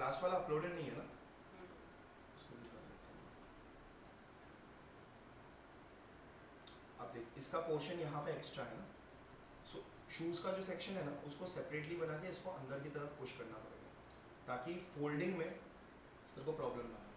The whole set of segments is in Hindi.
लास्ट वाला अपलोडेड नहीं है ना, उसको भी कर लेता हूँ। अब देख इसका पोर्शन यहाँ पे एक्स्ट्रा है ना, सो शूज़ का जो सेक्शन है ना उसको सेपरेटली बना के इसको अंदर की तरफ पुश करना पड़ेगा ताकि फोल्डिंग में तेरे को प्रॉब्लम ना हो।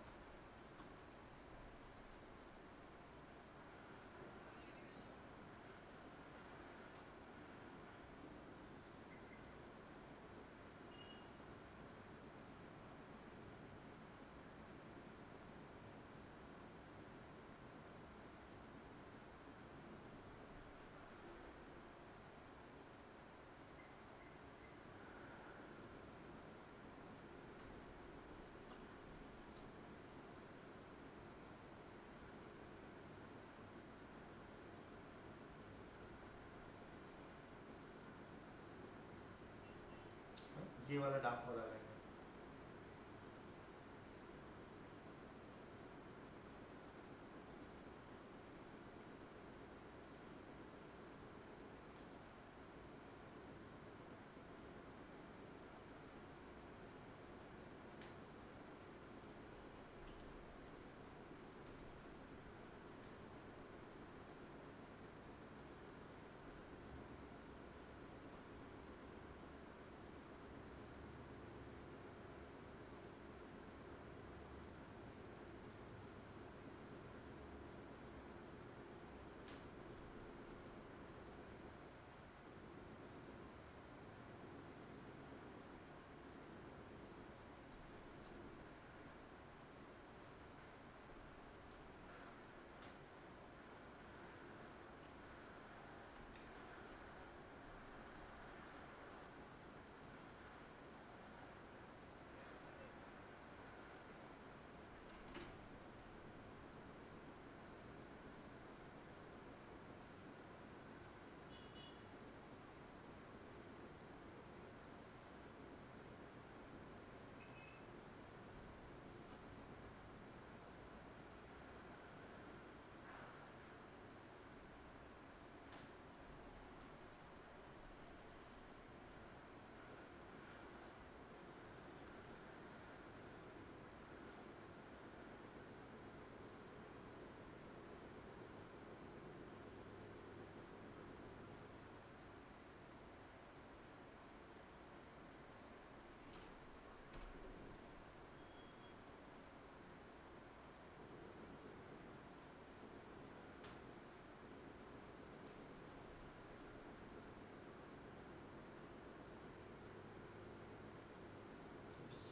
ये वाला डार्क वाला लाइन है।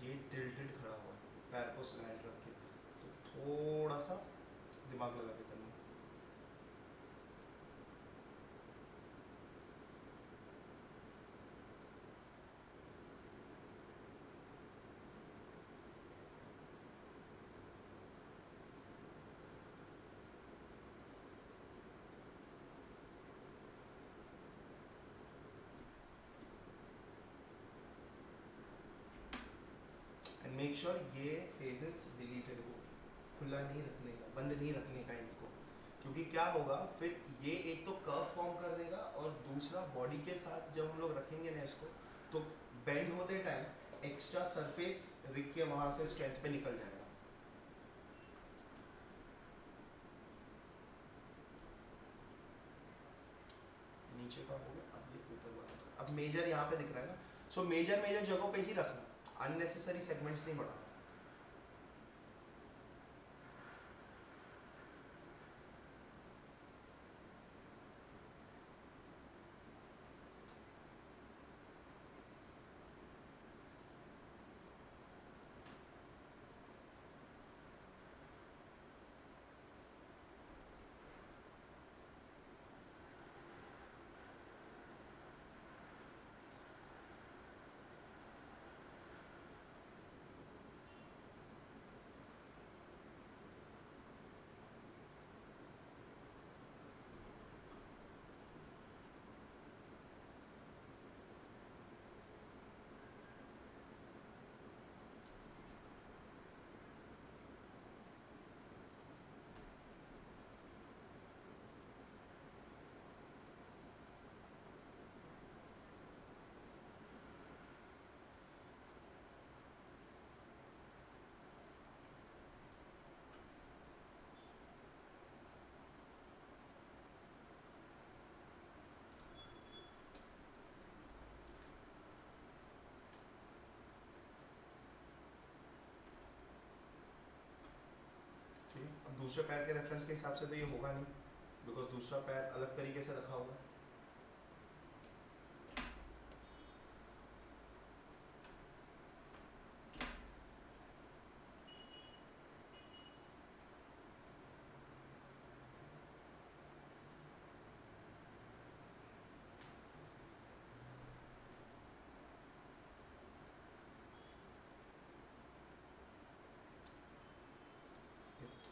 ये टिल्टेड खड़ा हुआ है, पैर को स्लैंट रख के, तो थोड़ा सा दिमाग लगा के करना। एंड मेक श्योर ये फेजेस डिलीटेड हो, खुला नहीं रखने का, बंद नहीं रखने का इनको, क्योंकि क्या होगा फिर ये एक तो कर्व फॉर्म कर देगा और दूसरा बॉडी के साथ जब हम लोग रखेंगे ना इसको तो बेंड होते टाइम एक्स्ट्रा सरफेस रिग के वहाँ से स्ट्रेंथ पे निकल जाएगा। नीचे का हो गया, अब ये ऊपर वाला, अब मेजर यहाँ पे दिख रहा है ना, सो मेजर मेजर जगहों पे ही रखना, अननेसेसरी सेगमेंट्स नहीं बढ़ाना। दूसरे पैर के रेफरेंस के हिसाब से तो ये होगा नहीं, बिकॉज दूसरा पैर अलग तरीके से रखा हुआ है।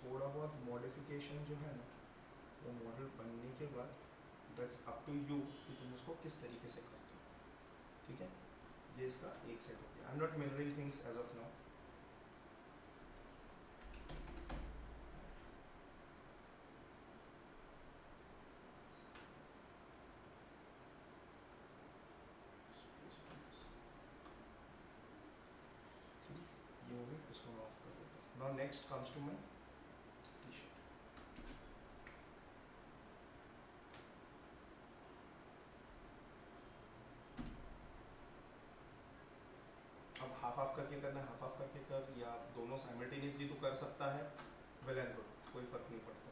थोड़ा बहुत मॉडिफिकेशन जो है ना, वो मॉडल बनने के बाद दैट्स अप टू यू कि तुम उसको किस तरीके से करते हो। ठीक है, ये इसका एक सेट हो गया। I am not mirroring things as of now. ये हो गया, इसको मैं ऑफ कर देता हूँ। Now next comes to my T shirt. अब हाफ हाफ करके करना है, हाफ हाफ करके कर, या दोनों साइमल्टेनियसली तो कर सकता है, वेल एंड गुड, कोई फर्क नहीं पड़ता।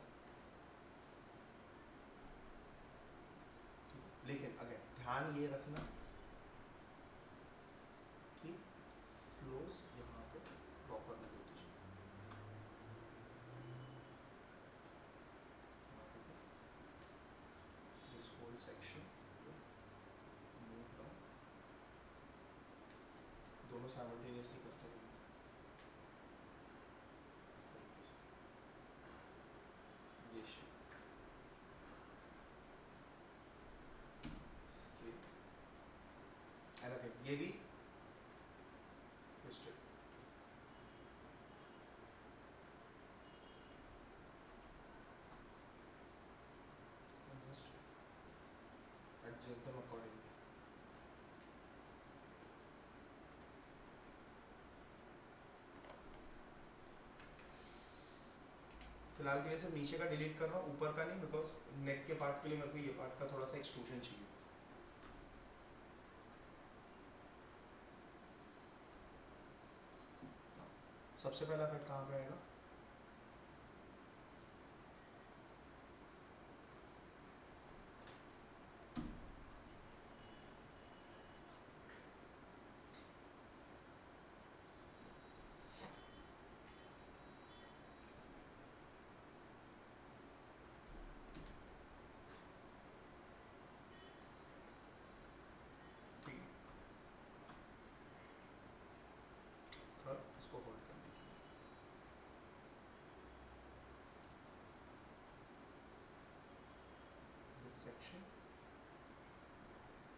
लेकिन अगर ध्यान ये रखना कि फ्लोज यहाँ पे प्रॉपरली होती चाहिए। This whole section move down, दोनों साइमल्टेनियसली करते रहेंगे इस तरीके से। ये शेप स्केल, एंड अगेन ये भी twisted. Just adjust them accordingly. फिलहाल के लिए सब नीचे का डिलीट कर रहा हूँ, ऊपर का नहीं, बिकॉज नेक के पार्ट के लिए मेरे को ये पार्ट का थोड़ा सा एक्सट्रूजन चाहिए। सबसे पहला कट कहाँ पे आएगा? ठीक है, थर्ड इसको होल्ड करने के लिए this section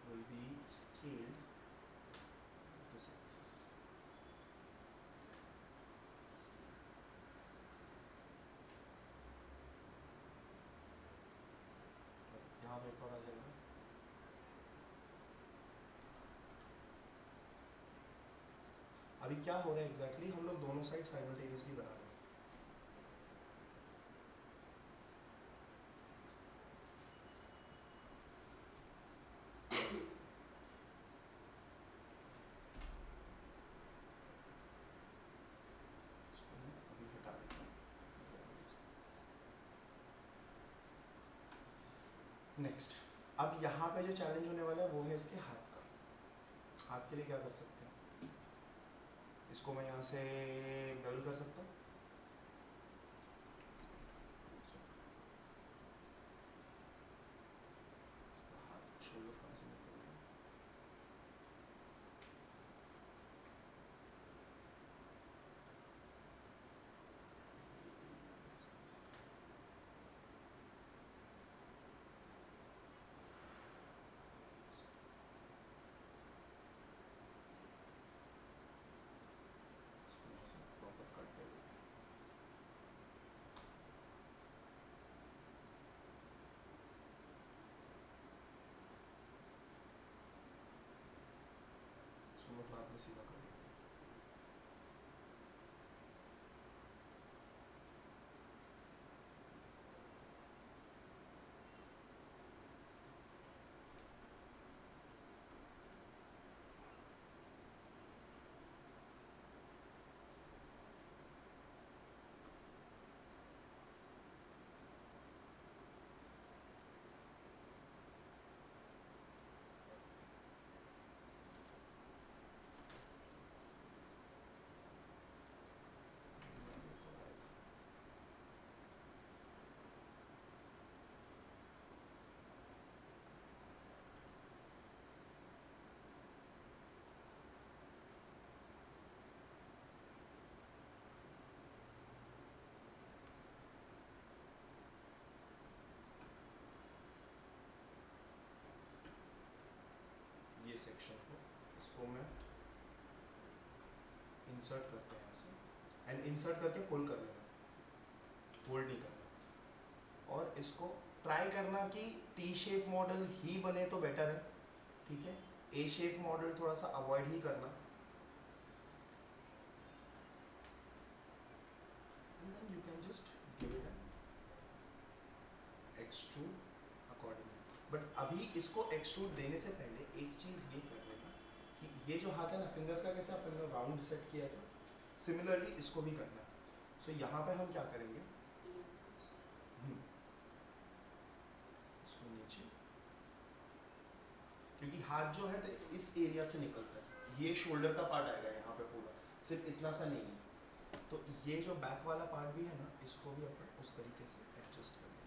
will be scaled this axis. यहाँ पे एक और आ जाएगा। अभी क्या हो रहा है एग्जैक्टली, हम लोग दोनों साइड साइमल्टेनियसली बना रहे हैं। इसको मैं अभी हटा देता हूँ। नेक्स्ट, अब यहाँ पे जो चैलेंज होने वाला है वो है इसके हाथ का। हाथ के लिए क्या कर सकते हैं, इसको मैं यहाँ से बेवल कर सकता हूँ। इसका हाथ शोल्डर कहाँ से निकल रहा है? इसको यहाँ से प्रॉपर कट कर देते हैं। इंसर्ट करते हैं ऐसे एंड इंसर्ट करके पुल कर लेना, होल्ड नहीं करना। और इसको ट्राई करना कि टी शेप मॉडल ही बने तो बेटर है, ठीक है। ए शेप मॉडल थोड़ा सा अवॉइड ही करना। And then you can just give it an extrude accordingly. But अभी इसको एक्सट्रूड देने से पहले एक चीज़ ये कर लेना कि ये जो हाथ है ना, फिंगर्स का कैसे अपन ने राउंड सेट किया था, सिमिलरली इसको भी करना है। सो यहाँ पे हम क्या करेंगे, इसको नीचे, क्योंकि हाथ जो है इस एरिया से निकलता है, ये शोल्डर का पार्ट आएगा यहाँ पे पूरा, सिर्फ इतना सा नहीं है। तो ये जो बैक वाला पार्ट भी है ना, इसको भी अपन उस तरीके से एडजस्ट कर देंगे।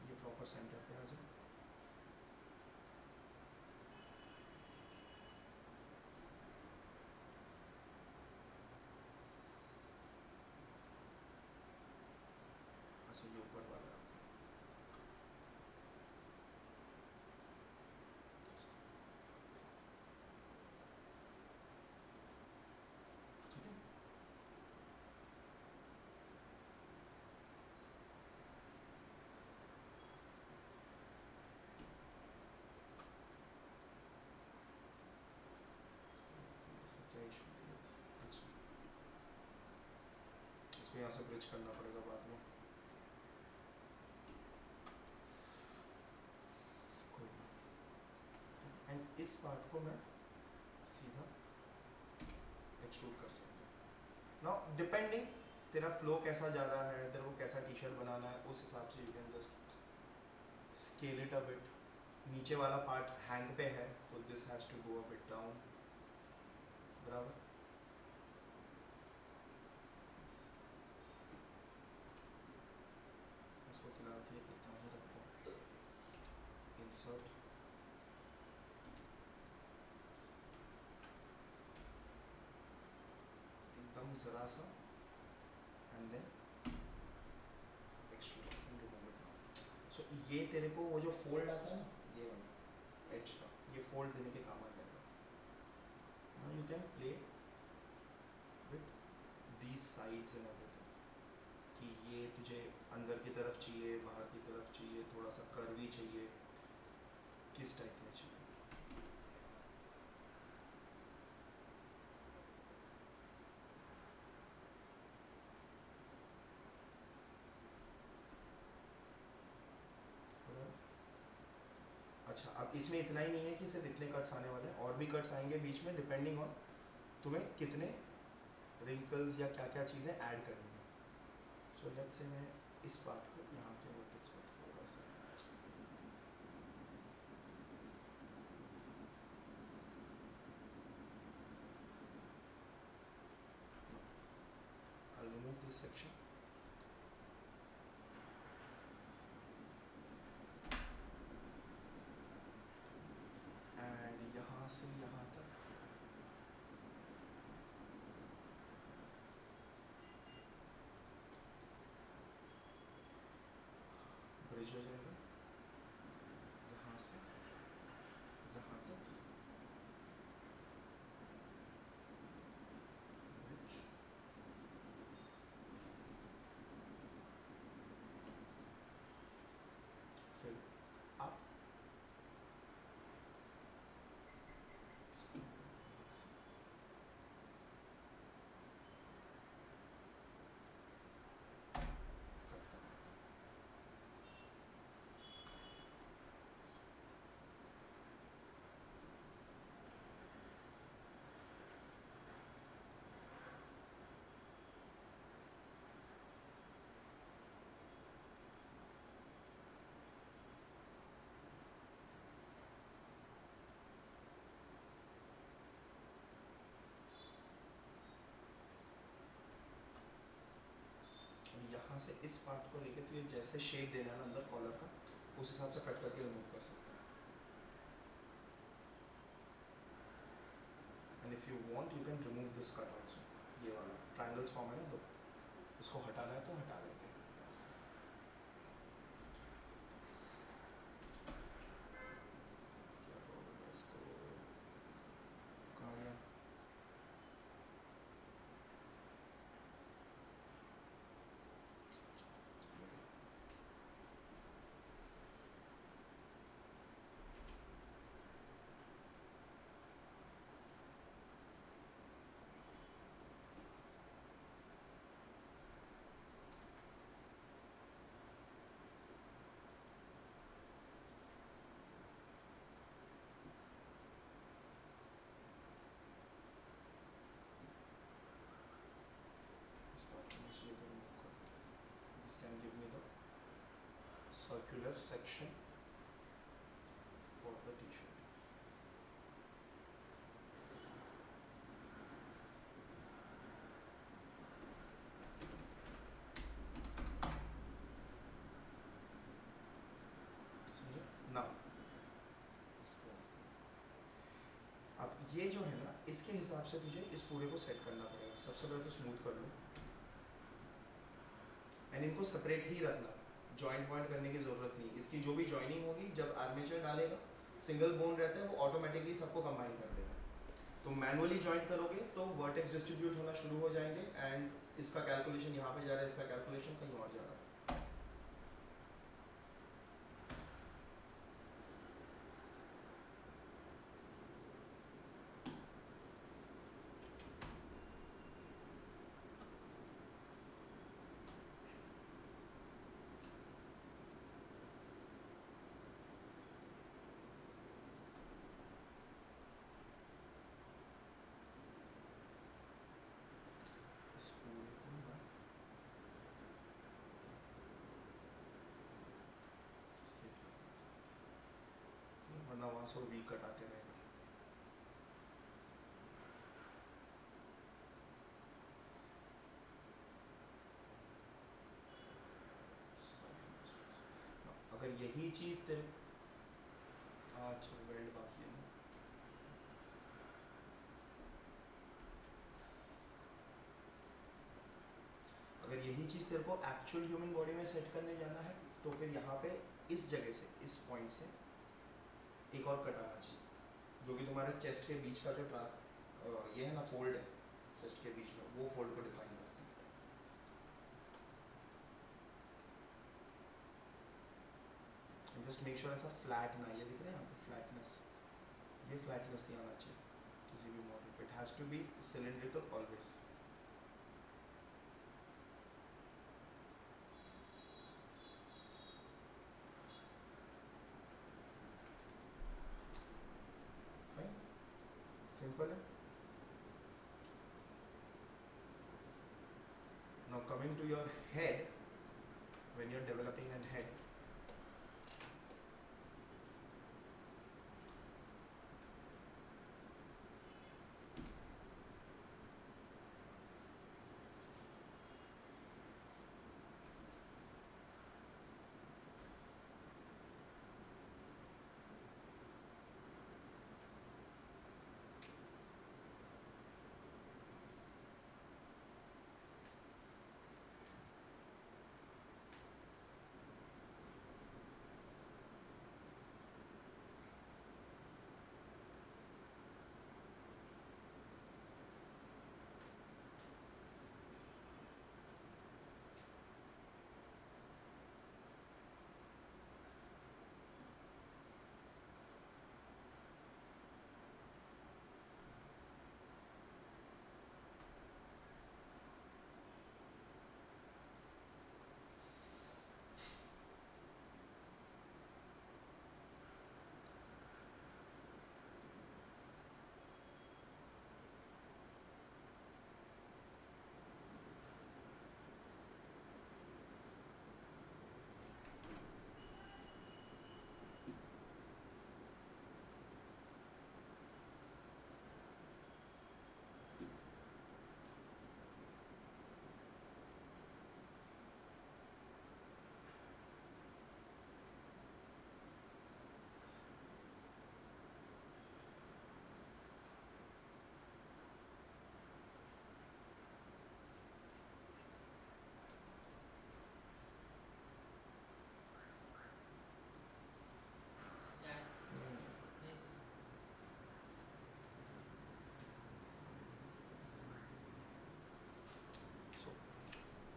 ये प्रॉपर सेंटर पे आ जाए। अच्छा, ये ऊपर वाला ठीक है। क्या इशू है? अच्छा, इसको यहाँ से ब्रिज करना पड़ेगा बाद में, कोई नहीं। एंड इस पार्ट को मैं सीधा एक्सट्रूड कर सकता हूँ। नाउ डिपेंडिंग तेरा फ्लो कैसा जा रहा है, तेरे को कैसा टी शर्ट बनाना है, उस हिसाब से you can just scale it a bit. नीचे वाला पार्ट हैंग पे है तो this has to go a bit down, बराबर। इसको फिलहाल के लिए इतना ही रखता हूँ। इंसर्ट, एकदम ज़रा सा, and then extrude and remove it now. So ये तेरे को वो जो फोल्ड आता है ना, ये वाला एज का, ये फोल्ड देने के काम आ जाएगा। Now you can play with these sides and everything, कि ये तुझे अंदर की तरफ चाहिए, बाहर की तरफ चाहिए, थोड़ा सा कर्वी चाहिए, किस टाइप में चाहिए। अच्छा, अब इसमें इतना ही नहीं है कि सिर्फ इतने कट्स आने वाले हैं, और भी कट्स आएंगे बीच में, डिपेंडिंग ऑन तुम्हें कितने रिंकल्स या क्या क्या चीज़ें ऐड करनी है। सो लेट्स से मैं इस पार्ट को यहाँ के वर्टेक्स पर थोड़ा सा, I'll remove this section and यहाँ से यहाँ तक ब्रिज हो जाएगा, यहाँ से यहाँ तक ब्रिज, फिर अप, यहाँ से इस पार्ट को लेके तो ये जैसे शेप देना है ना अंदर कॉलर का, उस हिसाब से कट करके रिमूव कर सकते हैं। And if you want you can remove this cut also, ये वाला। बबल्स फॉर्म है ना, दो, इसको हटाना है तो हटा देंगे। क्या बोलूं इसको, कहाँ गया? This can give me the circular section for the t-shirt. समझे ना? अब ये जो है ना, इसके हिसाब से तुझे इस पूरे को सेट करना पड़ेगा। सबसे पहले तो स्मूथ कर लो एंड इनको सेपरेट ही रखना, जॉइंट पॉइंट करने की ज़रूरत नहीं। इसकी जो भी जॉइनिंग होगी जब आर्मेचर डालेगा, सिंगल बोन रहता है, वो ऑटोमेटिकली सबको कंबाइन कर देगा। तो मैनुअली जॉइंट करोगे तो वर्टेक्स डिस्ट्रीब्यूट होना शुरू हो जाएंगे एंड इसका कैलकुलेशन यहाँ पे जा रहा है, इसका कैलकुलेशन कहीं और जा रहा है। इस पूरे को ना skip कर, वरना वहाँ से वीक कट आते रहेगा। अगर यही चीज़ तेरे, अच्छा वेल्ड बाकी है ना, अगर यही चीज़ तेरे को एक्चुअल ह्यूमन बॉडी में सेट करने जाना है तो फिर यहाँ पे इस जगह से, इस पॉइंट से एक और कट आना चाहिए, जो कि तुम्हारे चेस्ट के बीच का जो ये है ना फोल्ड है चेस्ट के बीच में, वो फोल्ड को डिफाइन करती है। जस्ट मेक श्योर ऐसा फ्लैट ना, ये दिख रहा है यहाँ पे फ्लैटनेस, ये फ्लैटनेस नहीं आना चाहिए किसी भी मॉडल पे। It has to be cylindrical always. Fine, simple है। Now coming to your head, when you're developing an head,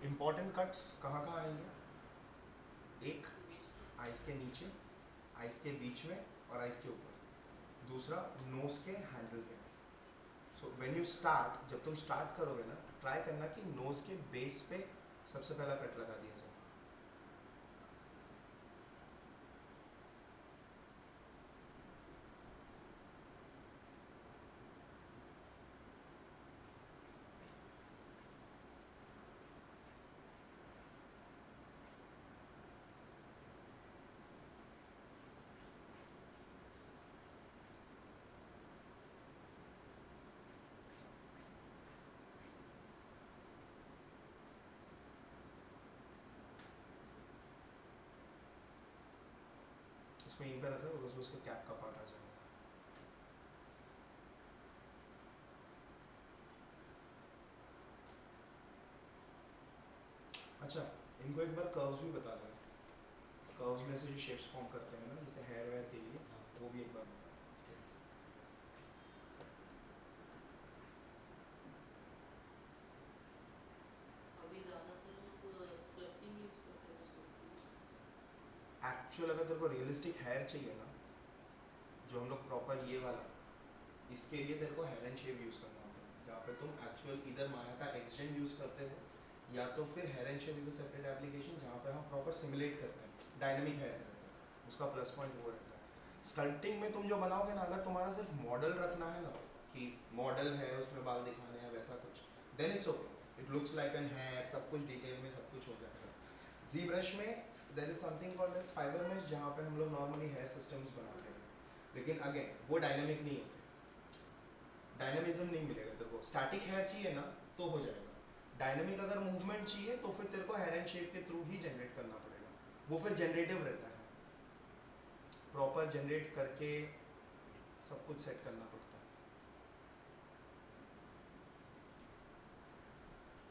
important cuts कहाँ कहाँ आएंगे? एक, आइस के नीचे, आइस के बीच में और आइस के ऊपर। दूसरा, नोज के हैंडल पे। सो व्हेन यू स्टार्ट, जब तुम स्टार्ट करोगे ना, ट्राई करना कि नोज के बेस पे सबसे पहला कट लगा दिया जाए। इसको यहीं पे रख रहे हो, उसके कैप का पार्ट आ जाएगा। अच्छा, इनको एक बार कर्व्स भी बता दें। कर्व्स में से जो शेप्स फॉर्म करते हैं ना, जैसे हेयर वेयर के लिए, वो भी एक बार बता। अभी ज़्यादातर लोग स्क्रैपिंग यूज़ करते हैं उसमें। एक्चुअल अगर तेरे को रियलिस्टिक हेयर चाहिए ना, जो हम लोग प्रॉपर ये वाला, इसके लिए तेरे को हेयर एंड शेव यूज़ करना होता है, जहाँ पे तुम एक्चुअल इधर माया का एक्सटेंड यूज़ करते हो, या तो फिर hair and shave is a separate application जहाँ पे हम प्रॉपर सिमुलेट करते हैं, डायनेमिक हेयर रहता है, उसका प्लस पॉइंट वो रहता है। स्कल्पटिंग में तुम जो बनाओगे ना, अगर तुम्हारा सिर्फ मॉडल रखना है ना, कि मॉडल है उसमें बाल दिखाने हैं वैसा कुछ, then it's okay, it looks like an hair, सब कुछ डिटेल में सब कुछ हो जाएगा। जी ब्रश में there is something called as fibre mesh, जहाँ पे हम लोग नॉर्मली हेयर सिस्टम्स बनाते हैं, लेकिन अगेन वो डायनेमिक नहीं होते, डायनेमिज्म नहीं मिलेगा तेरे को। स्टैटिक हेयर चाहिए ना तो हो जाएगा, डायनेमिक अगर मूवमेंट चाहिए तो फिर तेरे को हेयर एंड शेव के थ्रू ही जनरेट करना पड़ेगा, वो फिर जनरेटिव रहता है, प्रॉपर जनरेट करके सब कुछ सेट करना पड़ता है।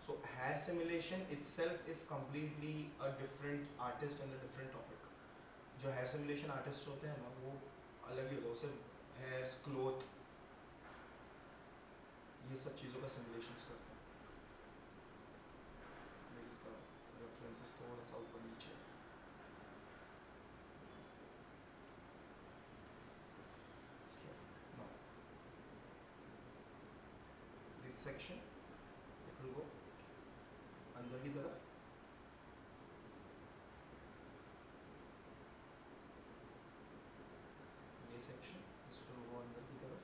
So here simulation itself is completely a different artist and a different topic. जो हेयर सिमुलेशन आर्टिस्ट होते हैं ना, वो अलग ही होता है, सिर्फ हेयर्स, क्लोथ, ये सब चीज़ों का सिमुलेशंस करते हैं। इसका रेफरेंसेस थोड़ा सा ऊपर नीचे। Now, this section it will go अंदर की तरफ, ये सेक्शन इस will go अंदर की तरफ,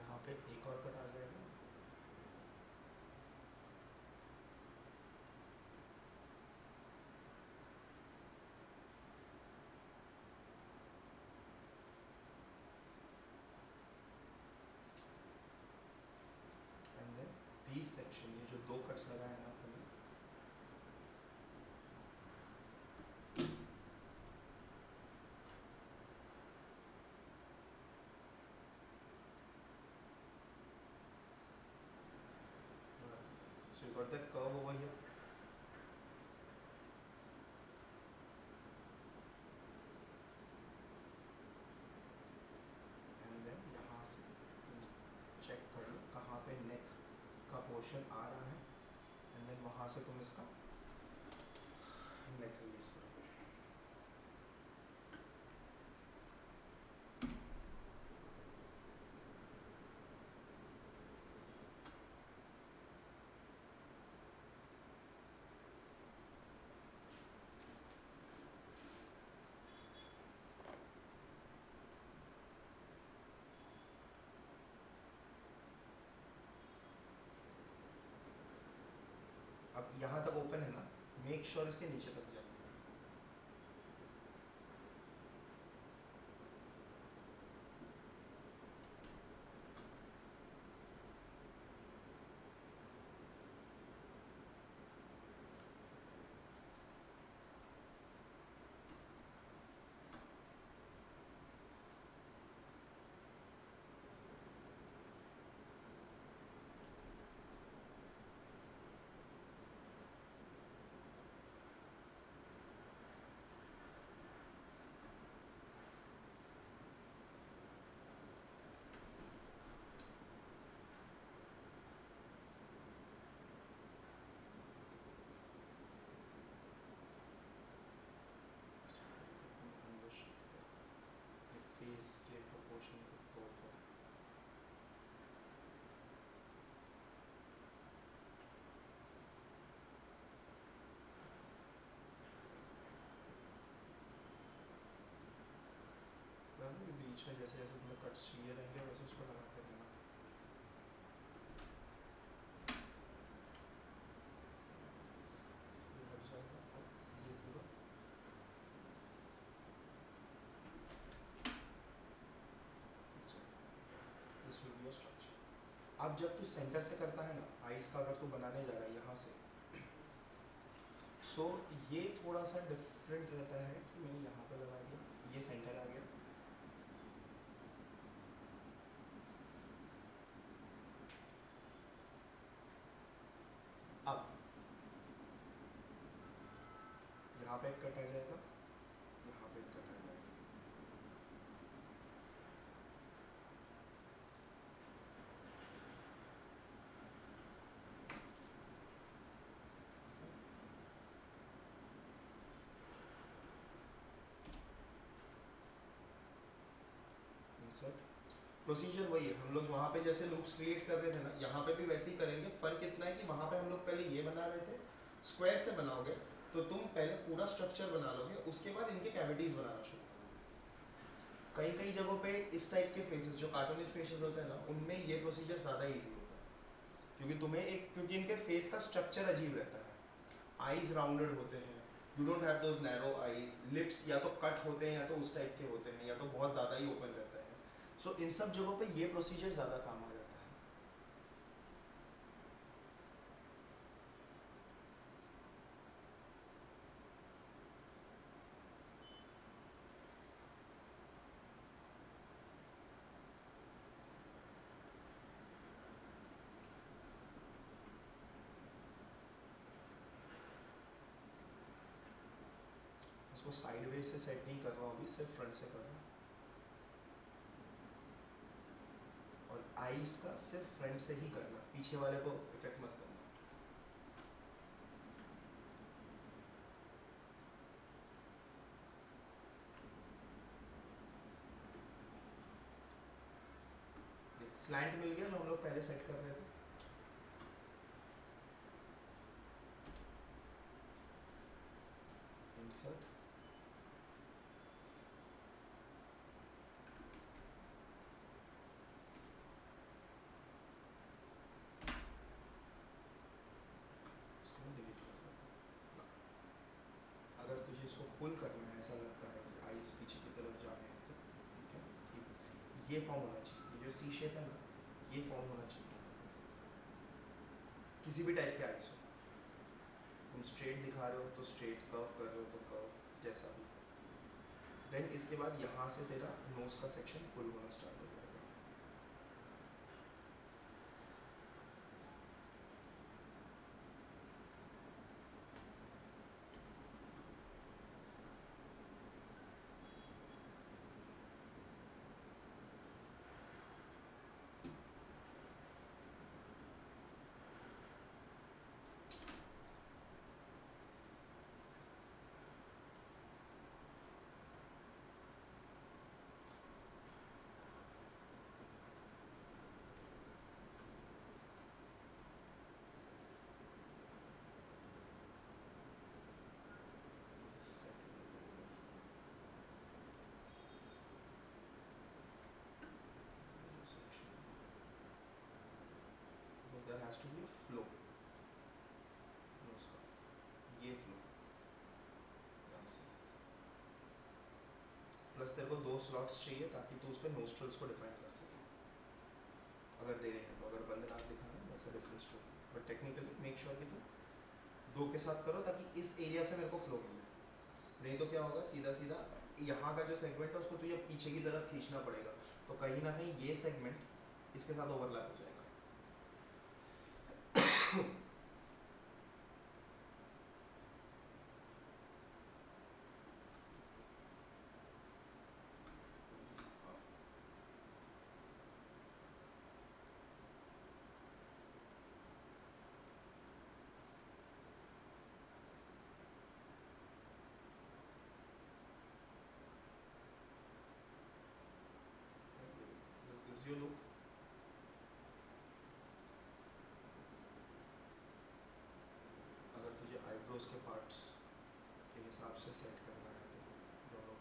यहाँ पे एक और कट आ जाएगा, एंड देन दिस सेक्शन, ये जो दो कट्स लगाए हैं ना अपन ने, so you got that curve over here, and then यहाँ से चेक कर लो कहाँ पे नेक का पोर्शन आ रहा है, एंड देन वहाँ से तुम इसका नेक रिलीज करो। अब यहाँ तक ओपन है ना, मेक श्योर इसके नीचे तक जाए। जैसे जैसे तुम्हें कट्स चाहिए रहेंगे वैसे उसको लगाते रहना। ये हट जाएगा और ये पूरा this will be your structure. अब जब तू सेंटर से करता है ना आइस का, अगर तू बनाने जा रहा है यहाँ से, सो ये थोड़ा सा डिफरेंट रहता है कि मैंने यहाँ पे लगा दिया, ये सेंटर आ गया। अब यहाँ पे एक कट आ जाएगा, यहाँ पे एक कट आ जाएगा। इंसर्ट प्रोसीजर वही है, हम लोग वहाँ पे जैसे लूप्स क्रिएट कर रहे थे ना, यहाँ पे भी वैसे ही करेंगे। फर्क इतना है कि वहाँ पे हम लोग पहले ये बना रहे थे, स्क्वायर से बनाओगे तो तुम पहले पूरा स्ट्रक्चर बना लोगे, उसके बाद इनके कैविटीज बनाना शुरू करोगे। कई कई जगहों पे इस टाइप के फेसेस जो कार्टूनिश फेसेस होते हैं ना, उनमें ये प्रोसीजर ज़्यादा ईजी होता है, क्योंकि तुम्हें एक, क्योंकि इनके फेस का स्ट्रक्चर अजीब रहता है। आईज राउंडेड होते हैं, you don't have those narrow eyes, lips या तो कट होते हैं या तो उस टाइप के होते हैं, या तो बहुत ज़्यादा ही ओपन रहता है। सो इन सब जगहों पे ये प्रोसीजर ज़्यादा काम आ जाता है। उसको साइडवेज से सेट नहीं कर रहा हूँ अभी, सिर्फ फ्रंट से कर रहा हूँ। और आईज का सिर्फ फ्रंट से ही करना, पीछे वाले को इफेक्ट मत करना। स्लैंट मिल गया जो हम लोग पहले सेट कर रहे थे। इंसर्ट, इसको मैं डिलीट कर देता हूँ। अगर तुझे इसको पुल करना है, ऐसा लगता है कि आईज पीछे की तरफ जा रहे हैं, तो ठीक है, कि ये फॉर्म होना चाहिए, ये जो सी शेप है ना, ये फॉर्म होना चाहिए किसी भी टाइप के आईज हो। तुम स्ट्रेट दिखा रहे हो तो स्ट्रेट, कर्व कर रहे हो तो कर्व, जैसा भी। देन इसके बाद यहाँ से तेरा नोज का सेक्शन पुल होना स्टार्ट हो जाएगा। There has to be a flow, nose का, ये फ्लो यहाँ से। प्लस तेरे को 2 स्लॉट्स चाहिए ताकि तू उस पर नोस्ट्रल्स को डिफाइन कर सके। अगर दे रहे हैं तो, अगर बंद नाक दिखाना है that's a different story, but technically make sure कि तुम 2 के साथ करो ताकि इस एरिया से मेरे को फ्लो मिले। नहीं तो क्या होगा, सीधा सीधा यहाँ का जो सेगमेंट है उसको तुझे पीछे की तरफ खींचना पड़ेगा, तो कहीं ना कहीं ये सेगमेंट इसके साथ ओवरलैप हो जाएगा। This gives you a look. अगर तुझे आईब्रोज के पार्ट्स के हिसाब से सेट करना है तो दोनों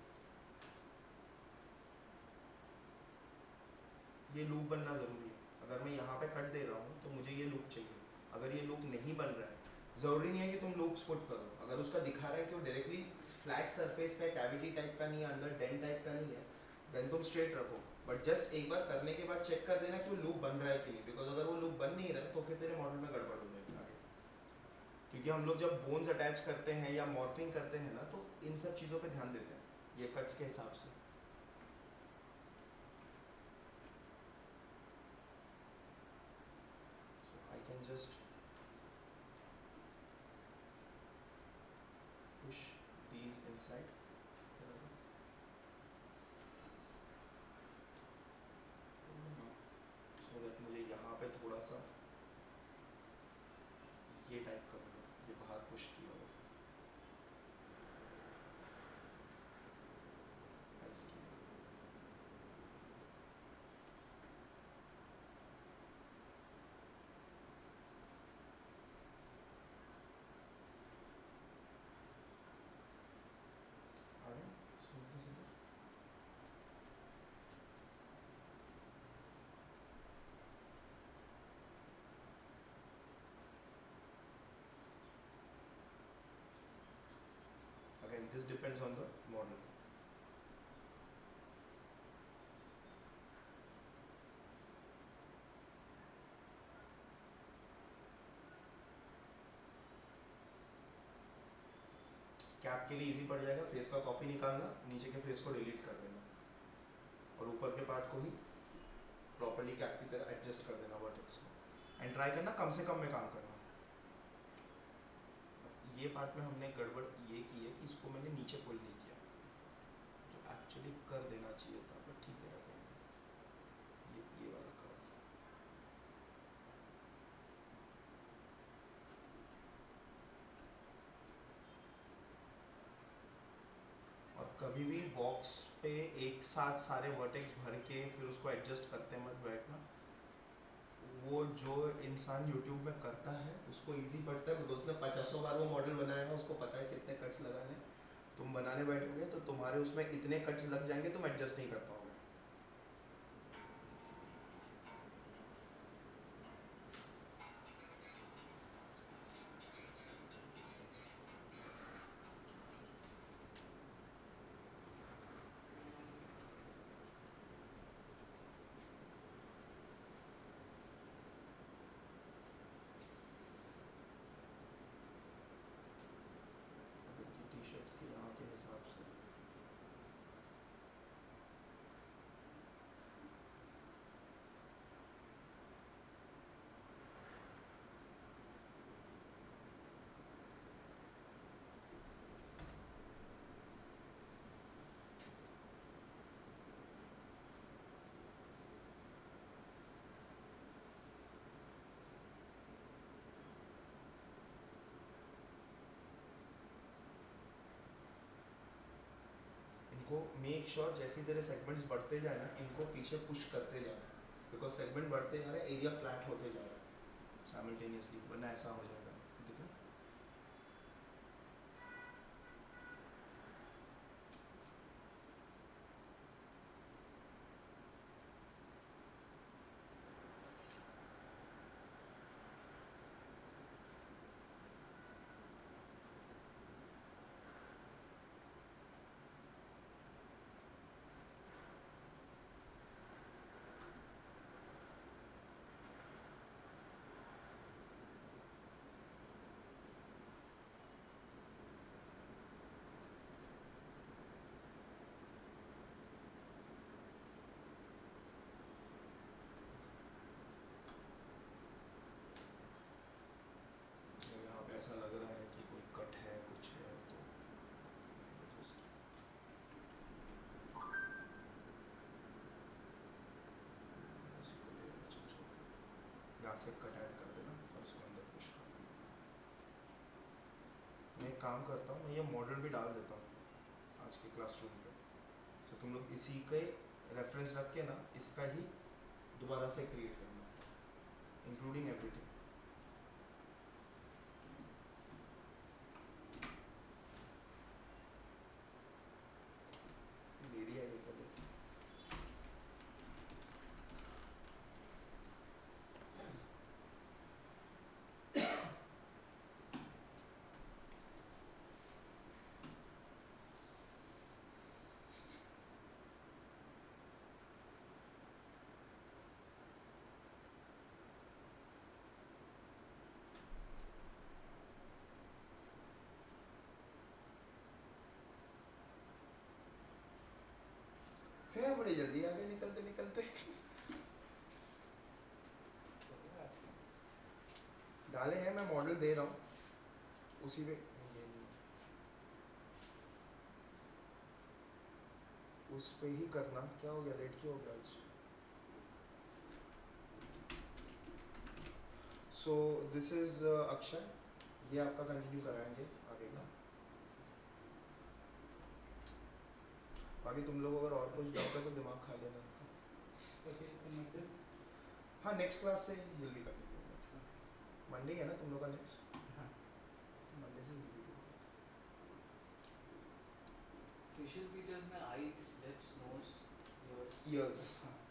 ये लूप बनना ज़रूरी है। अगर मैं यहाँ पे कट दे रहा हूँ तो मुझे ये लूप चाहिए। अगर ये लूप नहीं बन रहा है, ज़रूरी नहीं है कि तुम लूप्स पुट करो, अगर उसका दिखा रहा है कि वो डायरेक्टली फ्लैट सरफेस पे कैविटी टाइप का नहीं है, अंदर डेंट टाइप का नहीं है, देन तुम स्ट्रेट रखो। बट जस्ट एक बार करने के बाद चेक कर देना कि वो लूप बन रहा है कि नहीं, बिकॉज अगर वो लूप बन नहीं रहा है तो फिर तेरे मॉडल में गड़बड़ हो जाएगी आगे। क्योंकि हम लोग जब बोन्स अटैच करते हैं या मॉर्फिंग करते हैं ना, तो इन सब चीज़ों पे ध्यान देते हैं ये कट्स के हिसाब से। So I can just push these inside so that मुझे यहाँ पे थोड़ा सा ये टाइप करूँगा, ये बाहर पुश किया हुआ इसकी। आ गया सीधे सीधे। Again, this depends on the model. Cap के लिए इजी पड़ जाएगा, फेस का कॉपी निकालना, नीचे के फेस को डिलीट कर देना और ऊपर के पार्ट को ही प्रॉपर्ली कैप की तरह एडजस्ट कर देना वर्टेक्स को। एंड ट्राई करना कम से कम में काम करना। ये पार्ट में हमने गड़बड़ ये की है कि इसको मैंने नीचे पुल नहीं किया, जो एक्चुअली कर देना चाहिए था, बट ठीक है रह गया। ये वाला कर्व और कभी भी बॉक्स पे एक साथ सारे वर्टेक्स भर के फिर उसको एडजस्ट करते मत बैठना। वो जो इंसान यूट्यूब में करता है उसको इजी पड़ता है, बिकॉज उसने 50 बार वो मॉडल बनाया है, उसको पता है कितने कट्स लगाने। तुम बनाने बैठोगे तो तुम्हारे उसमें इतने कट्स लग जाएंगे तुम एडजस्ट नहीं कर पाओगे। टी शर्ट्स के यहाँ के हिसाब से इनको मेक श्योर जैसे तेरे सेगमेंट्स बढ़ते जाए ना, इनको पीछे पुश करते जाना, बिकॉज सेगमेंट बढ़ते जा रहे हैं, एरिया फ्लैट होते जा रहा है साइमल्टेनियसली, वरना ऐसा हो जाएगा। देखो यहाँ पे ऐसा लग रहा है कि कोई कट है कुछ है, तो just उसी को ले लेना। चल छोड़, यहाँ से कट ऐड कर देना और इसको अंदर पुश कर देना। मैं एक काम करता हूँ, मैं ये मॉडल भी डाल देता हूँ आज के क्लासरूम पे, तो तुम लोग इसी के रेफरेंस रख के ना इसका ही दोबारा से क्रिएट करना, इंक्लूडिंग एवरीथिंग। ले लिया ये पहले। बड़ी जल्दी आ गए निकलते निकलते। डाले हैं, मैं मॉडल दे रहा हूँ उसी पे। ये नहीं, उस पे ही करना। क्या हो गया, लेट क्यों हो गया आज? सो दिस इज अक्षय, ये आपका कंटिन्यू कराएंगे आगे का। बाकी तुम लोग अगर और कुछ डाउट है तो दिमाग खा लेना उनका। हाँ नेक्स्ट क्लास से जल्दी कर देंगे। मंडे है ना तुम लोग का नेक्स्ट? हाँ। मंडे से जल्दी। फेशियल फीचर्स में आईज, लिप्स, नोज, ईयर्स,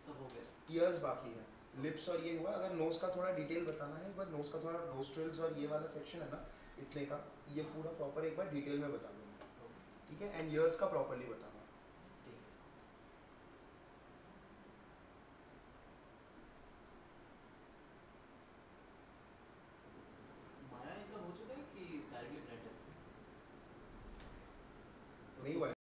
सब हो गया। ईयर्स बाकी है, लिप्स और ये हुआ। अगर नोज का थोड़ा डिटेल बताना है, एक बार नोज का थोड़ा नोस्ट्रिल्स और ये वाला सेक्शन है ना इतने का, ये पूरा प्रॉपर एक बार डिटेल में बता दूंगा, ठीक है? एंड ईयर्स का प्रॉपर्ली बताना। ठीक है। माया इनका हो चुका है कि डायरेक्टली ब्लेंड है? नहीं हुआ है।